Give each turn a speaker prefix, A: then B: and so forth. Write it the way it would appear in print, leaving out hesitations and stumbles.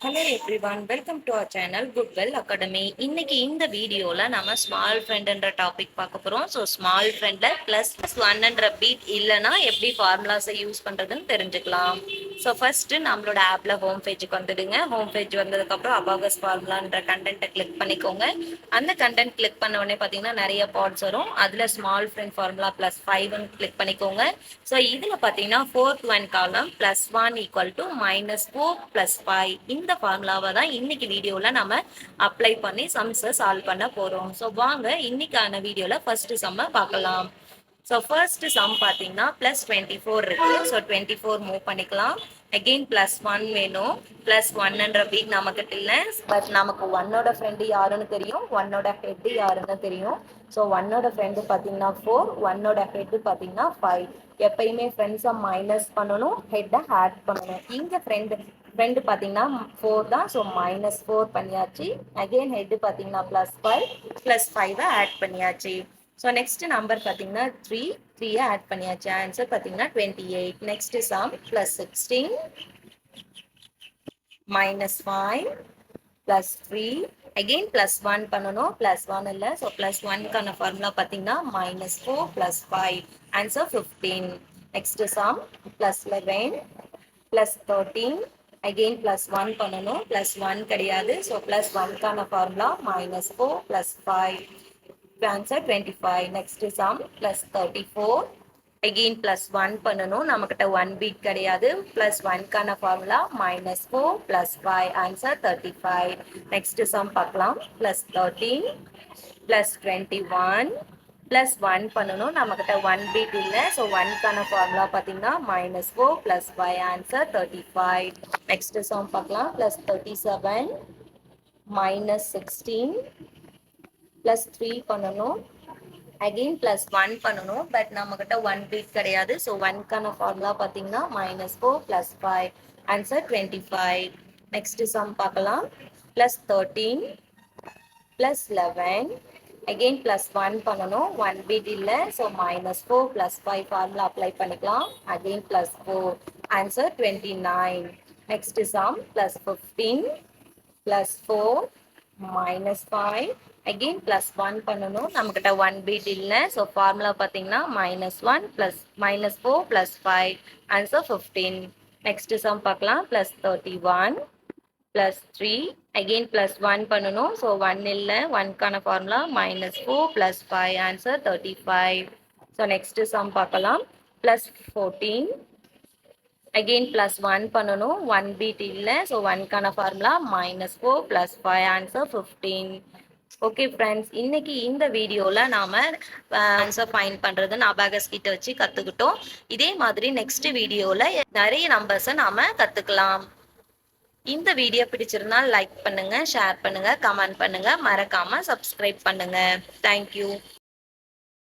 A: Hello everyone, welcome to our channel Goodwill Academy. இன்னைக்கு இந்த வீடியோல நம்ம ஸ்மால் ஃப்ரெண்ட்ன்ற டாபிக் பார்க்க போறோம். ஸோ ஸ்மால் ஃப்ரெண்ட்ல +1ன்ற பீட் இல்லைன்னா எப்படி ஃபார்முலாஸை யூஸ் பண்றதுன்னு தெரிஞ்சுக்கலாம். ஸோ ஃபர்ஸ்ட் நம்மளோட ஆப்ல ஹோம் பேஜுக்கு வந்துடுங்க. ஹோம் பேஜ் வந்ததுக்கப்புறம் அபாகஸ் ஃபார்முலான்ற கண்டென்ட்டை கிளிக் பண்ணிக்கோங்க. அந்த கண்டென்ட் கிளிக் பண்ண உடனே பார்த்தீங்கன்னா நிறைய பார்ட்ஸ் வரும். அதில் ஸ்மால் ஃப்ரெண்ட் ஃபார்முலா +5 கிளிக் பண்ணிக்கோங்க. ஸோ இதில் பார்த்தீங்கன்னா ஃபோர்த் ஒன் காலம் +1 ஈக்குவல் டு -4 + 5 இந்த ஃபார்முலாவை தான் இன்னைக்கு வீடியோவில் நம்ம அப்ளை பண்ணி சம்ஸை சால்வ் பண்ண போகிறோம். ஸோ வாங்க இன்னைக்கான வீடியோவில் ஃபர்ஸ்ட் சம்மை பார்க்கலாம். ஸோ ஃபர்ஸ்ட் சம் பார்த்தீங்கன்னா +24 இருக்கு. ஸோ 24 மூவ் பண்ணிக்கலாம். அகெயின் +1 வேணும். +1ன்ற பீட் நமக்கு இல்லை, பட் நமக்கு 1ஓட ஃப்ரெண்டு யாருன்னு தெரியும், 1ஓட ஹெட் யாருன்னு தெரியும். ஸோ 1ஓட ஃப்ரெண்டு பார்த்தீங்கன்னா 4, 1ஓட ஹெட் பார்த்தீங்கன்னா 5. எப்பயுமே ஃப்ரெண்ட்ஸை மைனஸ் பண்ணணும், ஹெட்டை ஆட் பண்ணணும். இங்கே ஃப்ரெண்டு பார்த்தீங்கன்னா 4 தான். ஸோ -4 பண்ணியாச்சு. அகெயின் ஹெட் பார்த்தீங்கன்னா +5, +5 ஆட் பண்ணியாச்சு. ஸோ நெக்ஸ்ட் நம்பர் பார்த்தீங்கன்னா 3 ஆட் பண்ணியாச்சு. ஆன்சர் பார்த்தீங்கன்னா 28. நெக்ஸ்ட் சம் +16 -5 +3 அகெயின் +1 பண்ணணும். +1 இல்லை, ஸோ +1க்கான ஃபார்முலா பார்த்தீங்கன்னா -4 +5 ஆன்சர் 15. நெக்ஸ்ட் சம் +11 +13 அகெயின் +1 பண்ணணும். +1 கிடையாது, ஸோ +1க்கான formula -4 +5 answer 25. Next sum +34 again +1 பண்ணணும். நம்மக்கிட்ட 1 பீட் கிடையாது. +1க்கான ஃபார்முலா -4 +5 ஆன்சர் 35. நெக்ஸ்ட் சம் பார்க்கலாம். +13 +21 +1 பண்ணணும். நம்மக்கிட்ட 1 பீட் இல்லை, ஸோ 1க்கான ஃபார்முலா பார்த்தீங்கன்னா -4 +5 ஆன்சர் 35. நெக்ஸ்ட் சம் பார்க்கலாம். +37 -16 +3 பண்ணணும். அகெயின் +1 பண்ணணும், பட் நம்மக்கிட்ட 1 பீட் கிடையாது. ஸோ 1க்கான ஃபார்முலா பார்த்தீங்கன்னா -4 +5 ஆன்சர் 25. நெக்ஸ்ட் சம் பார்க்கலாம். +13 +11 அகெயின் +1 பண்ணணும். 1 பீட் இல்லை, ஸோ -4 +5 ஃபார்முலா அப்ளை பண்ணிக்கலாம். Again +4 answer 29. Next sum +15 +4 -5 again +1 பண்ணணும். நம்மக்கிட்ட 1 பீட் இல்லை, ஸோ ஃபார்முலா பார்த்தீங்கன்னா -1 -4 +5 ஆன்சர் 15. நெக்ஸ்ட் சம் பார்க்கலாம். +31 +3 அகெயின் +1 பண்ணணும். ஸோ 1 இல்லை, 1க்கான formula -4 +5 answer 35. So next sum பார்க்கலாம். +14 அகெயின் +1 பண்ணணும். 1 பீட் இல்லை, ஸோ 1க்கான ஃபார்முலா -4 +5 ஆன்சர் 15. ஓகே ஃப்ரெண்ட்ஸ், இன்னைக்கு இந்த வீடியோவில் நாம் ஆன்சர் ஃபைண்ட் பண்ணுறதுன்னு அபாகஸ் கிட்ட வச்சு கற்றுக்கிட்டோம். இதே மாதிரி நெக்ஸ்ட் வீடியோவில் நிறைய நம்பர்ஸை நாம் கற்றுக்கலாம். இந்த வீடியோ பிடிச்சிருந்தால் லைக் பண்ணுங்கள், ஷேர் பண்ணுங்கள், கமெண்ட் பண்ணுங்கள், மறக்காமல் சப்ஸ்கிரைப் பண்ணுங்கள். தேங்க்யூ.